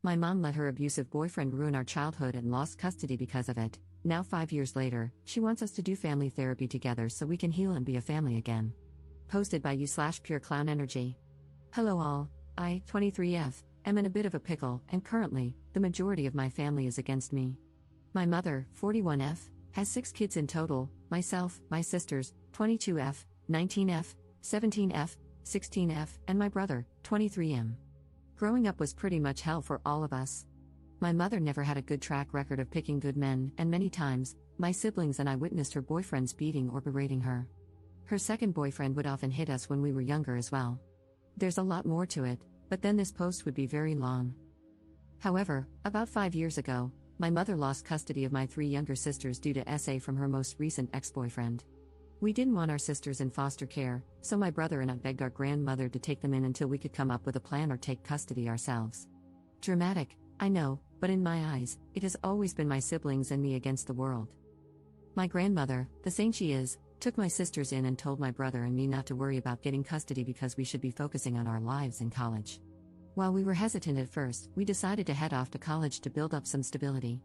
My mom let her abusive boyfriend ruin our childhood and lost custody because of it. Now 5 years later, she wants us to do family therapy together so we can heal and be a family again. Posted by you/Pure Clown Energy. Hello all, I, 23F, am in a bit of a pickle, and currently, the majority of my family is against me. My mother, 41F, has 6 kids in total, myself, my sisters, 22F, 19F, 17F, 16F, and my brother, 23M. Growing up was pretty much hell for all of us. My mother never had a good track record of picking good men, and many times, my siblings and I witnessed her boyfriends beating or berating her. Her second boyfriend would often hit us when we were younger as well. There's a lot more to it, but then this post would be very long. However, about 5 years ago, my mother lost custody of my 3 younger sisters due to SA from her most recent ex-boyfriend. We didn't want our sisters in foster care, so my brother and I begged our grandmother to take them in until we could come up with a plan or take custody ourselves. Dramatic, I know, but in my eyes, it has always been my siblings and me against the world. My grandmother, the saint she is, took my sisters in and told my brother and me not to worry about getting custody because we should be focusing on our lives in college. While we were hesitant at first, we decided to head off to college to build up some stability.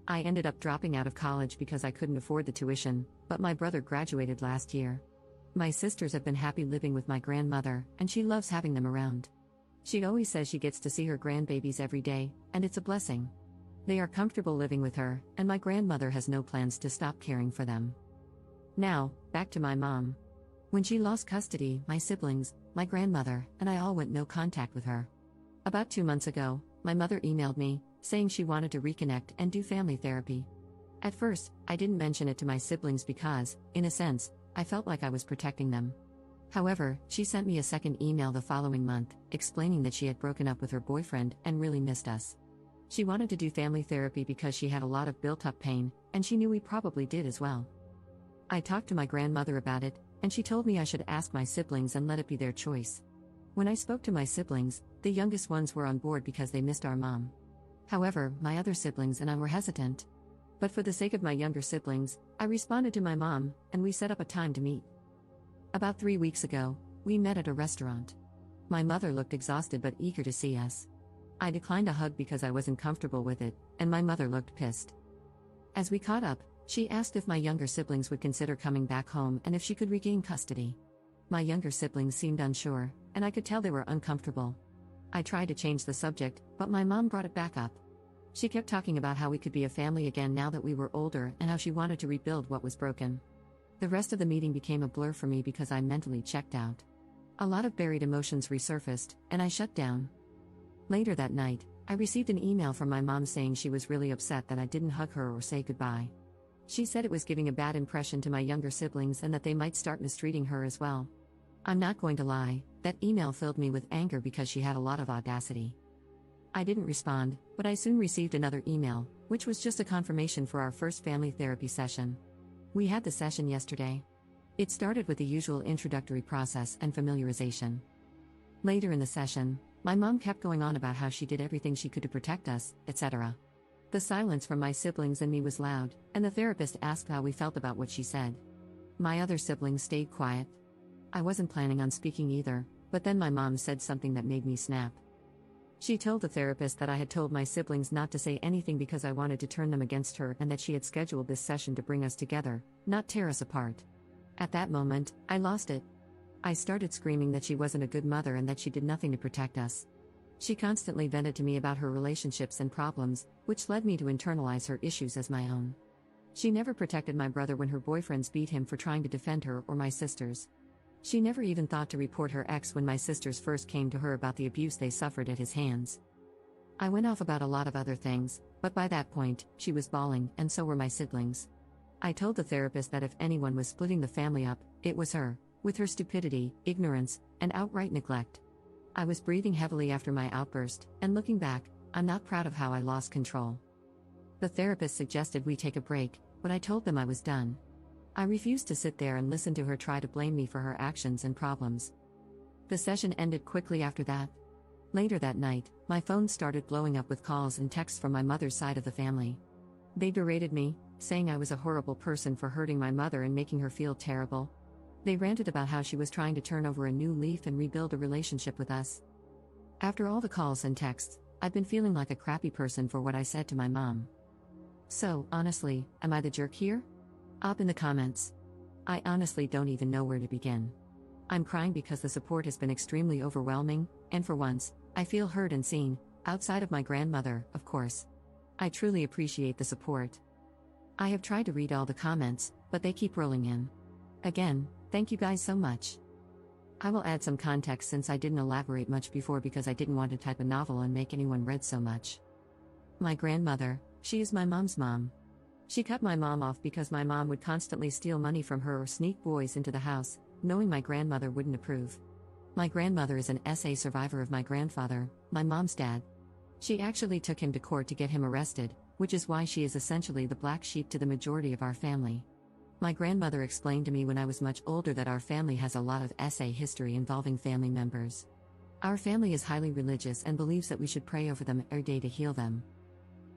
I ended up dropping out of college because I couldn't afford the tuition, but my brother graduated last year. My sisters have been happy living with my grandmother, and she loves having them around. She always says she gets to see her grandbabies every day, and it's a blessing. They are comfortable living with her, and my grandmother has no plans to stop caring for them. Now, back to my mom. When she lost custody, my siblings, my grandmother, and I all went no contact with her. About 2 months ago, my mother emailed me, saying she wanted to reconnect and do family therapy. At first, I didn't mention it to my siblings because, in a sense, I felt like I was protecting them. However, she sent me a second email the following month, explaining that she had broken up with her boyfriend and really missed us. She wanted to do family therapy because she had a lot of built-up pain, and she knew we probably did as well. I talked to my grandmother about it, and she told me I should ask my siblings and let it be their choice. When I spoke to my siblings, the youngest ones were on board because they missed our mom. However, my other siblings and I were hesitant. But for the sake of my younger siblings, I responded to my mom, and we set up a time to meet. About 3 weeks ago, we met at a restaurant. My mother looked exhausted but eager to see us. I declined a hug because I wasn't comfortable with it, and my mother looked pissed. As we caught up, she asked if my younger siblings would consider coming back home and if she could regain custody. My younger siblings seemed unsure, and I could tell they were uncomfortable. I tried to change the subject, but my mom brought it back up. She kept talking about how we could be a family again now that we were older and how she wanted to rebuild what was broken. The rest of the meeting became a blur for me because I mentally checked out. A lot of buried emotions resurfaced, and I shut down. Later that night, I received an email from my mom saying she was really upset that I didn't hug her or say goodbye. She said it was giving a bad impression to my younger siblings and that they might start mistreating her as well. I'm not going to lie, that email filled me with anger because she had a lot of audacity. I didn't respond, but I soon received another email, which was just a confirmation for our first family therapy session. We had the session yesterday. It started with the usual introductory process and familiarization. Later in the session, my mom kept going on about how she did everything she could to protect us, etc. The silence from my siblings and me was loud, and the therapist asked how we felt about what she said. My other siblings stayed quiet. I wasn't planning on speaking either, but then my mom said something that made me snap. She told the therapist that I had told my siblings not to say anything because I wanted to turn them against her and that she had scheduled this session to bring us together, not tear us apart. At that moment, I lost it. I started screaming that she wasn't a good mother and that she did nothing to protect us. She constantly vented to me about her relationships and problems, which led me to internalize her issues as my own. She never protected my brother when her boyfriends beat him for trying to defend her or my sisters. She never even thought to report her ex when my sisters first came to her about the abuse they suffered at his hands. I went off about a lot of other things, but by that point, she was bawling, and so were my siblings. I told the therapist that if anyone was splitting the family up, it was her, with her stupidity, ignorance, and outright neglect. I was breathing heavily after my outburst, and looking back, I'm not proud of how I lost control. The therapist suggested we take a break, but I told them I was done. I refused to sit there and listen to her try to blame me for her actions and problems. The session ended quickly after that. Later that night, my phone started blowing up with calls and texts from my mother's side of the family. They berated me, saying I was a horrible person for hurting my mother and making her feel terrible. They ranted about how she was trying to turn over a new leaf and rebuild a relationship with us. After all the calls and texts, I've been feeling like a crappy person for what I said to my mom. So, honestly, am I the jerk here? Up in the comments. I honestly don't even know where to begin. I'm crying because the support has been extremely overwhelming, and for once, I feel heard and seen, outside of my grandmother, of course. I truly appreciate the support. I have tried to read all the comments, but they keep rolling in. Again, thank you guys so much. I will add some context since I didn't elaborate much before because I didn't want to type a novel and make anyone read so much. My grandmother, she is my mom's mom. She cut my mom off because my mom would constantly steal money from her or sneak boys into the house, knowing my grandmother wouldn't approve. My grandmother is an SA survivor of my grandfather, my mom's dad. She actually took him to court to get him arrested, which is why she is essentially the black sheep to the majority of our family. My grandmother explained to me when I was much older that our family has a lot of SA history involving family members. Our family is highly religious and believes that we should pray over them every day to heal them.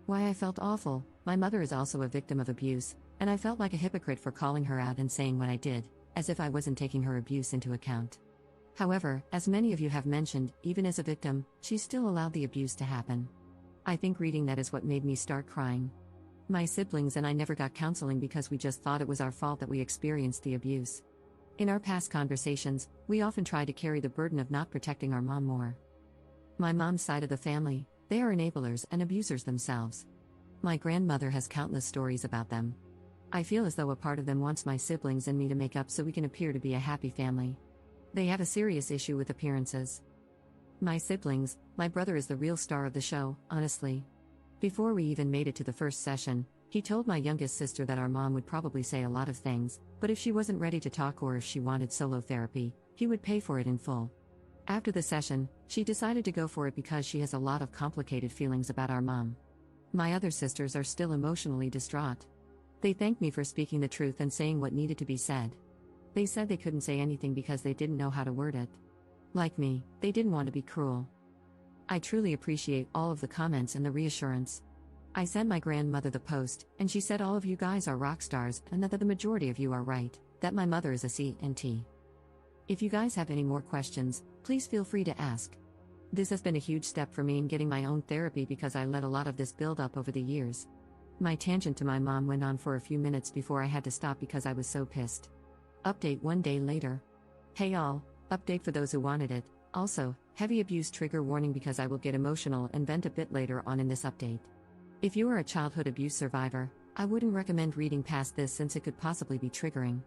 Why I felt awful, my mother is also a victim of abuse, and I felt like a hypocrite for calling her out and saying what I did, as if I wasn't taking her abuse into account. However, as many of you have mentioned, even as a victim, she still allowed the abuse to happen. I think reading that is what made me start crying. My siblings and I never got counseling because we just thought it was our fault that we experienced the abuse. In our past conversations, we often try to carry the burden of not protecting our mom more. My mom's side of the family, they are enablers and abusers themselves. My grandmother has countless stories about them. I feel as though a part of them wants my siblings and me to make up so we can appear to be a happy family. They have a serious issue with appearances. My siblings, my brother is the real star of the show, honestly. Before we even made it to the first session, he told my youngest sister that our mom would probably say a lot of things, but if she wasn't ready to talk or if she wanted solo therapy, he would pay for it in full. After the session, she decided to go for it because she has a lot of complicated feelings about our mom. My other sisters are still emotionally distraught. They thanked me for speaking the truth and saying what needed to be said. They said they couldn't say anything because they didn't know how to word it. Like me, they didn't want to be cruel. I truly appreciate all of the comments and the reassurance. I sent my grandmother the post, and she said all of you guys are rock stars and that the majority of you are right, that my mother is a C&T. If you guys have any more questions, please feel free to ask. This has been a huge step for me in getting my own therapy because I let a lot of this build up over the years. My tangent to my mom went on for a few minutes before I had to stop because I was so pissed. Update 1 day later. Hey all, update for those who wanted it. Also, heavy abuse trigger warning because I will get emotional and vent a bit later on in this update. If you are a childhood abuse survivor, I wouldn't recommend reading past this since it could possibly be triggering.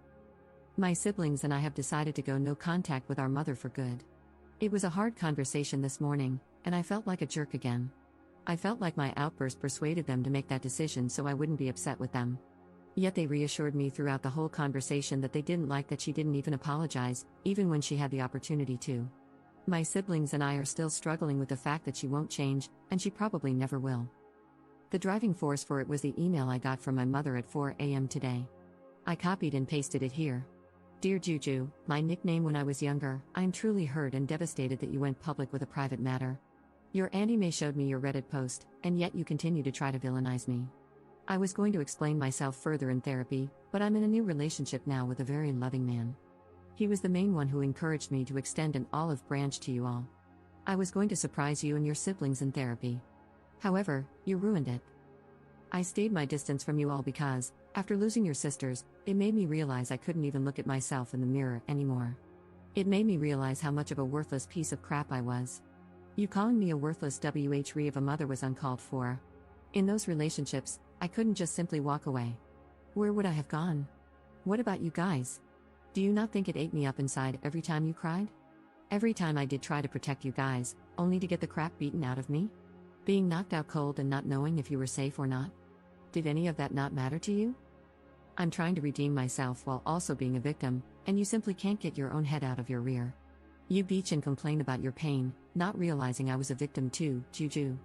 My siblings and I have decided to go no contact with our mother for good. It was a hard conversation this morning, and I felt like a jerk again. I felt like my outburst persuaded them to make that decision so I wouldn't be upset with them. Yet they reassured me throughout the whole conversation that they didn't like that she didn't even apologize, even when she had the opportunity to. My siblings and I are still struggling with the fact that she won't change, and she probably never will. The driving force for it was the email I got from my mother at 4 a.m. today. I copied and pasted it here. Dear Juju, my nickname when I was younger, I am truly hurt and devastated that you went public with a private matter. Your Auntie May showed me your Reddit post, and yet you continue to try to villainize me. I was going to explain myself further in therapy, but I'm in a new relationship now with a very loving man. He was the main one who encouraged me to extend an olive branch to you all. I was going to surprise you and your siblings in therapy. However, you ruined it. I stayed my distance from you all because, after losing your sisters, it made me realize I couldn't even look at myself in the mirror anymore. It made me realize how much of a worthless piece of crap I was. You calling me a worthless WHRE of a mother was uncalled for. In those relationships, I couldn't just simply walk away. Where would I have gone? What about you guys? Do you not think it ate me up inside every time you cried? Every time I did try to protect you guys, only to get the crap beaten out of me? Being knocked out cold and not knowing if you were safe or not? Did any of that not matter to you? I'm trying to redeem myself while also being a victim, and you simply can't get your own head out of your rear. You bitch and complain about your pain, not realizing I was a victim too, Juju.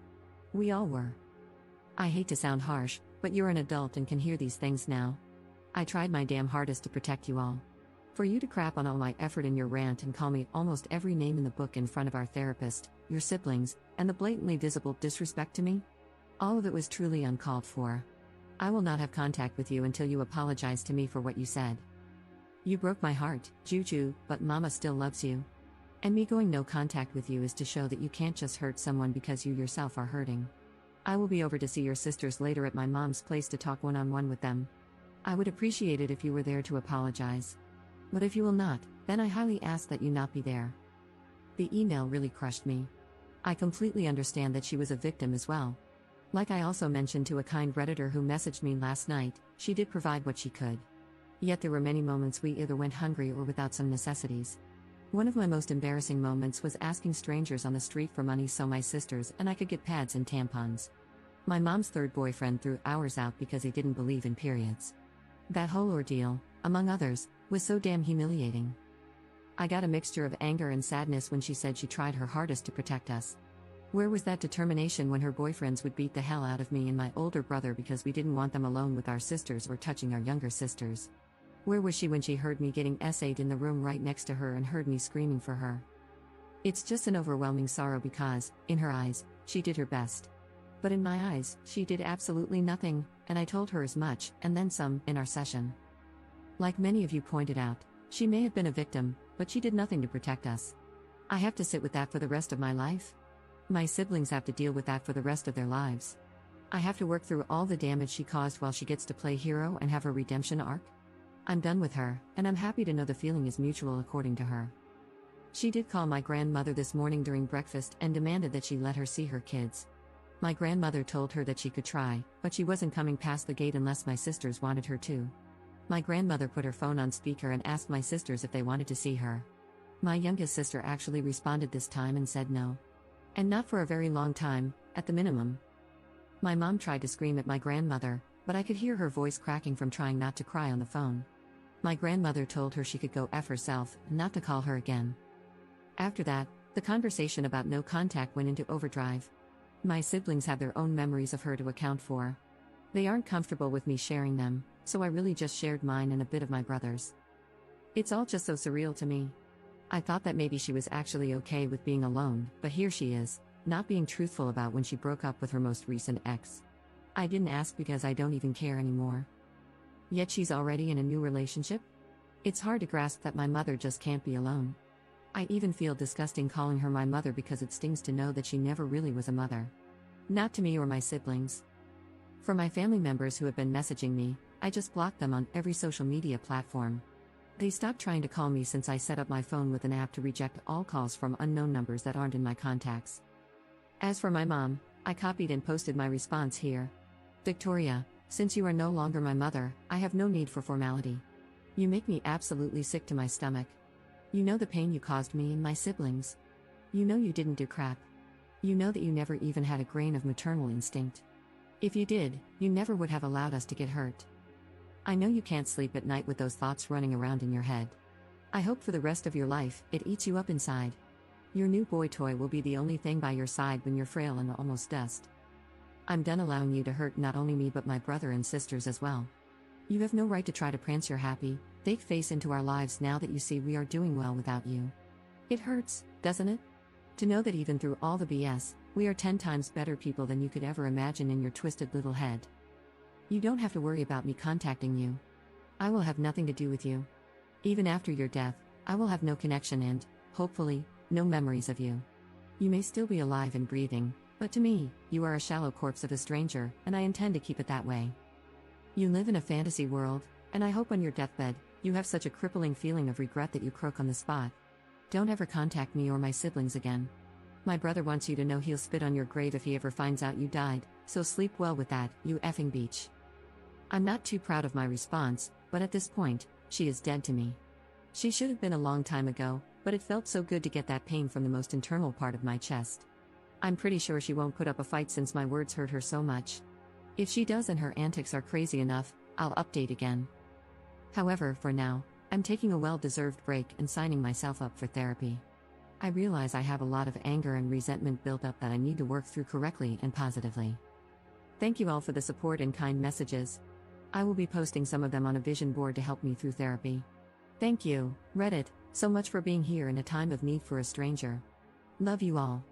We all were. I hate to sound harsh, but you're an adult and can hear these things now. I tried my damn hardest to protect you all. For you to crap on all my effort in your rant and call me almost every name in the book in front of our therapist, your siblings, and the blatantly visible disrespect to me? All of it was truly uncalled for. I will not have contact with you until you apologize to me for what you said. You broke my heart, Juju, but Mama still loves you. And me going no contact with you is to show that you can't just hurt someone because you yourself are hurting. I will be over to see your sisters later at my mom's place to talk one-on-one with them. I would appreciate it if you were there to apologize. But if you will not, then I highly ask that you not be there. The email really crushed me. I completely understand that she was a victim as well. Like I also mentioned to a kind Redditor who messaged me last night, she did provide what she could. Yet there were many moments we either went hungry or without some necessities. One of my most embarrassing moments was asking strangers on the street for money so my sisters and I could get pads and tampons. My mom's third boyfriend threw ours out because he didn't believe in periods. That whole ordeal, among others, was so damn humiliating. I got a mixture of anger and sadness when she said she tried her hardest to protect us. Where was that determination when her boyfriends would beat the hell out of me and my older brother because we didn't want them alone with our sisters or touching our younger sisters? Where was she when she heard me getting essayed in the room right next to her and heard me screaming for her? It's just an overwhelming sorrow because, in her eyes, she did her best. But in my eyes, she did absolutely nothing, and I told her as much, and then some, in our session. Like many of you pointed out, she may have been a victim, but she did nothing to protect us. I have to sit with that for the rest of my life? My siblings have to deal with that for the rest of their lives. I have to work through all the damage she caused while she gets to play hero and have her redemption arc? I'm done with her, and I'm happy to know the feeling is mutual according to her. She did call my grandmother this morning during breakfast and demanded that she let her see her kids. My grandmother told her that she could try, but she wasn't coming past the gate unless my sisters wanted her to. My grandmother put her phone on speaker and asked my sisters if they wanted to see her. My youngest sister actually responded this time and said no. And not for a very long time, at the minimum. My mom tried to scream at my grandmother, but I could hear her voice cracking from trying not to cry on the phone. My grandmother told her she could go F herself, not to call her again. After that, the conversation about no contact went into overdrive. My siblings have their own memories of her to account for. They aren't comfortable with me sharing them, so I really just shared mine and a bit of my brother's. It's all just so surreal to me. I thought that maybe she was actually okay with being alone, but here she is, not being truthful about when she broke up with her most recent ex. I didn't ask because I don't even care anymore. Yet she's already in a new relationship? It's hard to grasp that my mother just can't be alone. I even feel disgusting calling her my mother because it stings to know that she never really was a mother. Not to me or my siblings. For my family members who have been messaging me, I just blocked them on every social media platform. They stopped trying to call me since I set up my phone with an app to reject all calls from unknown numbers that aren't in my contacts. As for my mom, I copied and posted my response here. Victoria, since you are no longer my mother, I have no need for formality. You make me absolutely sick to my stomach. You know the pain you caused me and my siblings. You know you didn't do crap. You know that you never even had a grain of maternal instinct. If you did, you never would have allowed us to get hurt. I know you can't sleep at night with those thoughts running around in your head. I hope for the rest of your life, it eats you up inside. Your new boy toy will be the only thing by your side when you're frail and almost dust. I'm done allowing you to hurt not only me but my brother and sisters as well. You have no right to try to prance your happy, fake face into our lives now that you see we are doing well without you. It hurts, doesn't it? To know that even through all the BS, we are 10 times better people than you could ever imagine in your twisted little head. You don't have to worry about me contacting you. I will have nothing to do with you. Even after your death, I will have no connection and, hopefully, no memories of you. You may still be alive and breathing, but to me, you are a shallow corpse of a stranger, and I intend to keep it that way. You live in a fantasy world, and I hope on your deathbed, you have such a crippling feeling of regret that you croak on the spot. Don't ever contact me or my siblings again. My brother wants you to know he'll spit on your grave if he ever finds out you died, so sleep well with that, you effing beach. I'm not too proud of my response, but at this point, she is dead to me. She should have been a long time ago, but it felt so good to get that pain from the most internal part of my chest. I'm pretty sure she won't put up a fight since my words hurt her so much. If she does and her antics are crazy enough, I'll update again. However, for now, I'm taking a well-deserved break and signing myself up for therapy. I realize I have a lot of anger and resentment built up that I need to work through correctly and positively. Thank you all for the support and kind messages. I will be posting some of them on a vision board to help me through therapy. Thank you, Reddit, so much for being here in a time of need for a stranger. Love you all.